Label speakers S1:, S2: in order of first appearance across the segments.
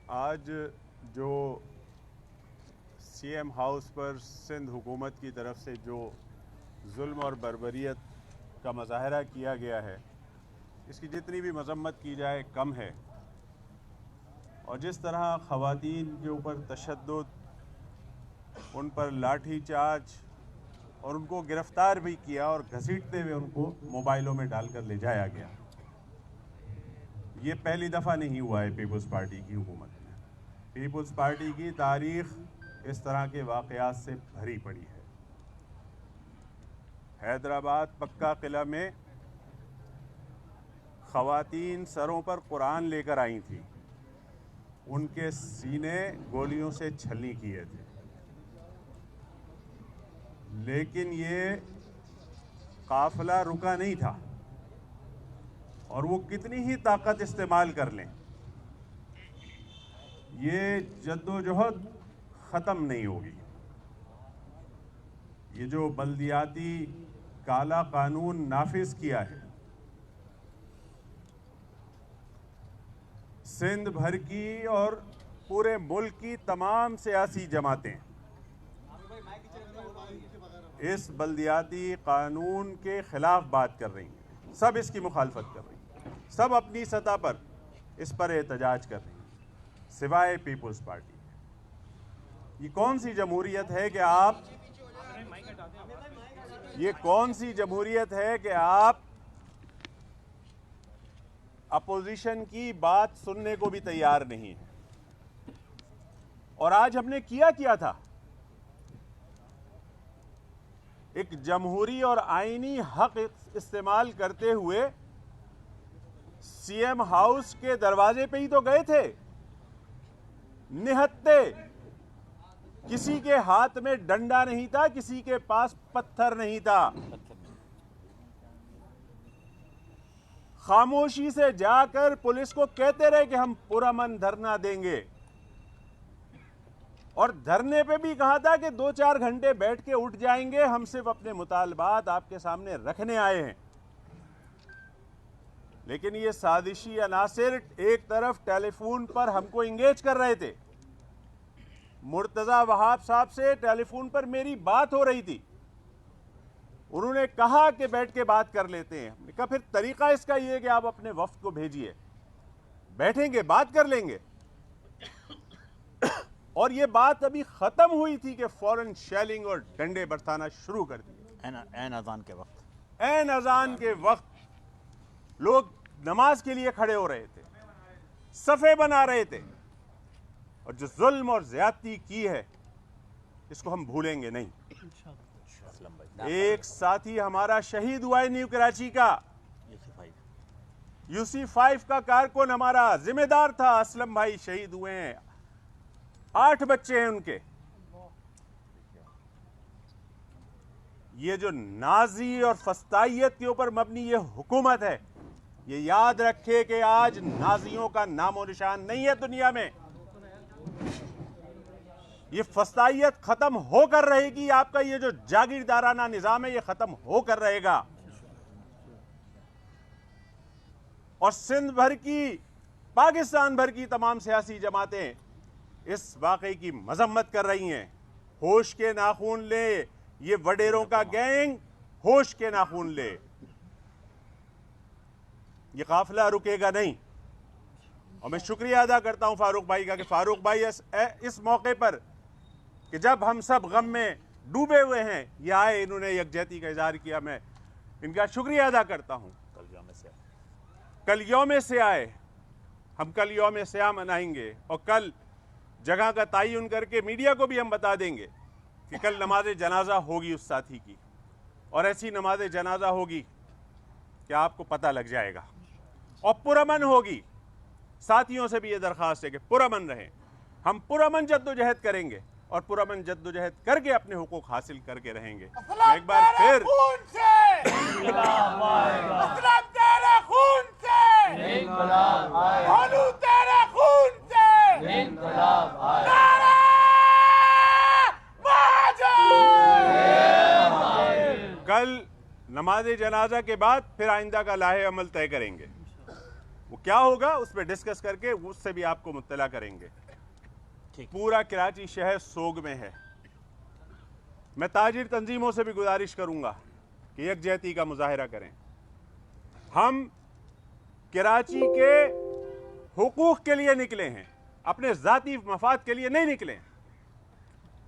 S1: आज जो CM house पर सिंध हुकूमत की तरफ से जो जुल्म और बर्बरियत का मुजाहरा किया गया है, इसकी जितनी भी मजम्मत की जाए कम है। और जिस तरह ख़वातीन के ऊपर तशद्दुद, उन पर लाठी चार्ज और उनको गिरफ़्तार भी किया और घसीटते हुए उनको मोबाइलों में डालकर ले जाया गया, ये पहली दफ़ा नहीं हुआ है पीपल्स पार्टी की हुकूमत में। पीपल्स पार्टी की तारीख़ इस तरह के वाक़यात से भरी पड़ी है। हैदराबाद पक्का किला में ख़वातीन सरों पर कुरान लेकर आई थी, उनके सीने गोलियों से छलनी किए थे, लेकिन ये काफ़िला रुका नहीं था और वो कितनी ही ताकत इस्तेमाल कर लें, ये जद्दोजहद ख़त्म नहीं होगी। ये जो बल्दियाती काला कानून नाफिज किया है, सिंध भर की और पूरे मुल्क की तमाम सियासी जमातें इस बल्दियाती कानून के खिलाफ बात कर रही हैं, सब इसकी मुखालफत कर रही हैं, सब अपनी सतह पर इस पर एहतजाज कर रही हैं, सिवाय पीपल्स पार्टी। ये कौन सी जमहूरियत है कि आप अपोजिशन की बात सुनने को भी तैयार नहीं है। और आज हमने क्या था, एक जमहूरी और आईनी हक इस्तेमाल करते हुए सीएम हाउस के दरवाजे पे ही तो गए थे, निहत्ते। किसी के हाथ में डंडा नहीं था, किसी के पास पत्थर नहीं था। खामोशी से जाकर पुलिस को कहते रहे कि हम पुरअमन धरना देंगे, और धरने पे भी कहा था कि 2-4 घंटे बैठ के उठ जाएंगे, हम सिर्फ अपने मुतालबात आपके सामने रखने आए हैं। लेकिन ये साजिशी अनासिर एक तरफ टेलीफोन पर हमको इंगेज कर रहे थे। मुर्तजा वहाब साहब से टेलीफोन पर मेरी बात हो रही थी, उन्होंने कहा कि बैठ के बात कर लेते हैं। हमने कहा फिर तरीका इसका ये है कि आप अपने वफ्द को भेजिए, बैठेंगे, बात कर लेंगे। और ये बात अभी खत्म हुई थी कि फौरन शेलिंग और डंडे बरसाना शुरू कर दिए।
S2: ऐन
S1: अजान के वक्त लोग नमाज के लिए खड़े हो रहे थे, सफ़े बना रहे थे, और जो जुल्म और ज्यादती की है इसको हम भूलेंगे नहीं। एक साथी हमारा शहीद हुआ है न्यू कराची का, UC5 का कारकुन हमारा जिम्मेदार था, असलम भाई शहीद हुए हैं, 8 बच्चे हैं उनके। ये जो नाजी और फस्तायत के ऊपर मबनी ये हुकूमत है, ये याद रखे कि आज नाजियों का नामो निशान नहीं है दुनिया में। ये फस्तायत खत्म होकर रहेगी, आपका ये जो जागीरदाराना निजाम है ये खत्म होकर रहेगा। और सिंध भर की, पाकिस्तान भर की तमाम सियासी जमातें इस वाकई की मजम्मत कर रही हैं। होश के नाखून ले, ये वडेरों का गैंग होश के नाखून ले, ये काफिला रुकेगा नहीं। और मैं शुक्रिया अदा करता हूं फारूक भाई का कि फारूक भाई इस मौके पर कि जब हम सब गम में डूबे हुए हैं, ये आए, इन्होंने यकजहती का इजहार किया। मैं इनका शुक्रिया अदा करता हूं। कल यौम से आए, हम कल यौम स्याम मनाएंगे, और कल जगह का तयन करके मीडिया को भी हम बता देंगे कि कल नमाज जनाजा होगी उस साथी की, और ऐसी नमाज जनाजा होगी कि आपको पता लग जाएगा, और पुरअमन होगी। साथियों से भी ये दरख्वास्त है कि पुरअमन रहें। हम पुरअमन जद्दोजहद करेंगे और पुरअमन जद्दोजहद करके अपने हुकूक हासिल करके रहेंगे। एक बार फिर कल नमाज जनाजा के बाद फिर आइंदा का लाहे अमल तय करेंगे। वो क्या होगा उस पर डिस्कस करके उससे भी आपको मुत्तला करेंगे। पूरा कराची शहर सोग में है। मैं ताजिर तंजीमों से भी गुजारिश करूंगा कि यकजहती का मुजाहिरा करें। हम कराची के हुकूक के लिए निकले हैं, अपने ज़ाती मफाद के लिए नहीं निकले हैं।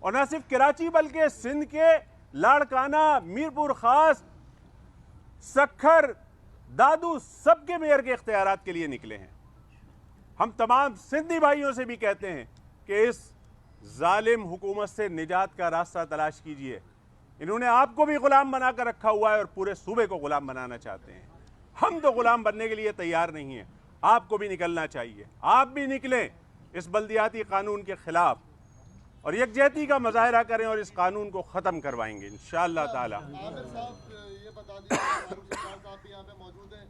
S1: और न सिर्फ कराची बल्कि सिंध के लाड़काना, मीरपुर खास, सखर, दादू सबके मेयर के इख्तियारात के लिए निकले हैं। हम तमाम सिंधी भाइयों से भी कहते हैं कि इस जालिम हुकूमत से निजात का रास्ता तलाश कीजिए। इन्होंने आपको भी गुलाम बनाकर रखा हुआ है और पूरे सूबे को गुलाम बनाना चाहते हैं। हम तो गुलाम बनने के लिए तैयार नहीं हैं। आपको भी निकलना चाहिए। आप भी निकलें इस बल्दियाती कानून के खिलाफ और यकजहती का मुजाहिरा करें और इस कानून को ख़त्म करवाएंगे इंशाअल्लाह ताला।
S2: आमिर साहब ये बता दीजिए, फारूक सरदार साहब भी यहाँ पे मौजूद हैं,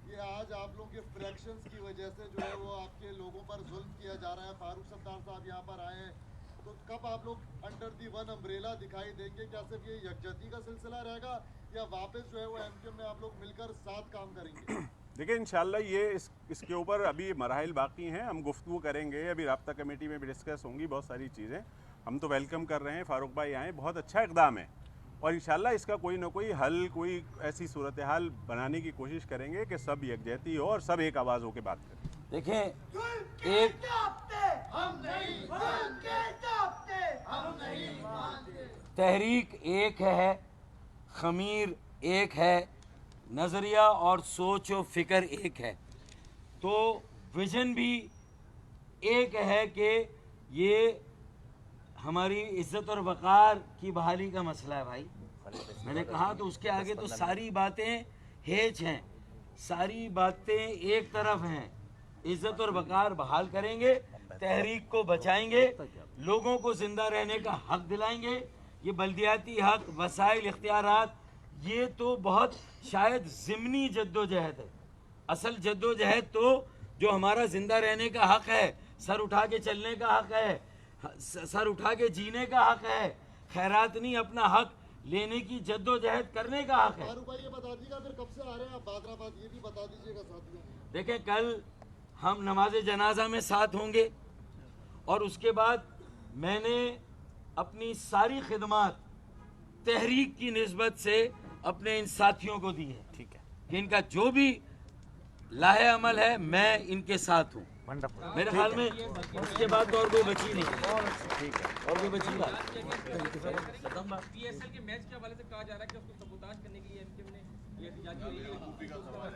S2: ये आज आप लोग के फ्रैक्शंस की वजह से जो है वो आपके लोगों पर जुल्म किया जा रहा है। फारूक सरदार साहब यहाँ पर आए हैं, तो कब आप लोग अंडर दी वन अम्ब्रेला दिखाई देंगे? क्या सिर्फ ये यकजहती का सिलसिला रहेगा या वापस जो है वो एमक्यूएम में आप लोग मिलकर साथ काम करेंगे?
S1: देखिए इंशाअल्लाह ये इसके ऊपर अभी मराहिल बाकी हैं, हम गुफ्तगू करेंगे। अभी राब्ता कमेटी में भी डिस्कस होंगी बहुत सारी चीज़ें। हम तो वेलकम कर रहे हैं, फारूक भाई आए, बहुत अच्छा इक़दाम है और इंशाअल्लाह इसका कोई ना कोई हल, कोई ऐसी सूरत हाल बनाने की कोशिश करेंगे कि सब यकजहती हो और सब एक आवाज़ होकर बात करें।
S3: देखें, तहरीक एक है, खमीर एक है, नज़रिया और सोच और फिक्र एक है, तो विजन भी एक है कि ये हमारी इज्जत और वक़ार की बहाली का मसला है। भाई मैंने कहा तो उसके आगे तो सारी बातें हेज हैं, सारी बातें एक तरफ हैं। इज्जत और वक़ार बहाल करेंगे, तहरीक को बचाएंगे, लोगों को जिंदा रहने का हक दिलाएंगे। ये बल्दियाती हक, वसाइल, इख्तियारात, ये तो बहुत शायद ज़िमनी जद्दोजहद है। असल जद्दोजहद तो जो हमारा जिंदा रहने का हक है, सर उठा के चलने का हक है, सर उठा के जीने का हक है, खैरात नहीं अपना हक लेने की जद्दोजहद करने का हक है।
S2: फारूक भाई ये बता दीजिएगा फिर कब से आ रहे हैं आप बादराबाद, ये भी बता दीजिएगा साथियों।
S3: देखें, कल हम नमाज जनाजा में साथ होंगे और उसके बाद मैंने अपनी सारी खिदमत तहरीक की निस्बत से अपने इन साथियों को दी है। ठीक है कि इनका जो भी लाहे अमल है मैं इनके साथ हूँ। मेरे ख्याल में उसके बाद तो और कोई बची नहीं। ठीक है, और कोई बची बात।
S4: पीएसएल के मैच के हवाले से कहा जा रहा है कि उसको सबूताज करने के लिए एमक्यूएम ने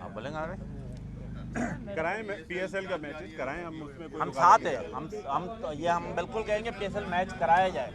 S5: बोलेंगे आ रहे
S1: कराएं पीएसएल का मैच कराएं, हम उसमें कोई
S5: हम साथ हैं, हम तो ये हम बिल्कुल कहेंगे पीएसएल मैच कराया जाए।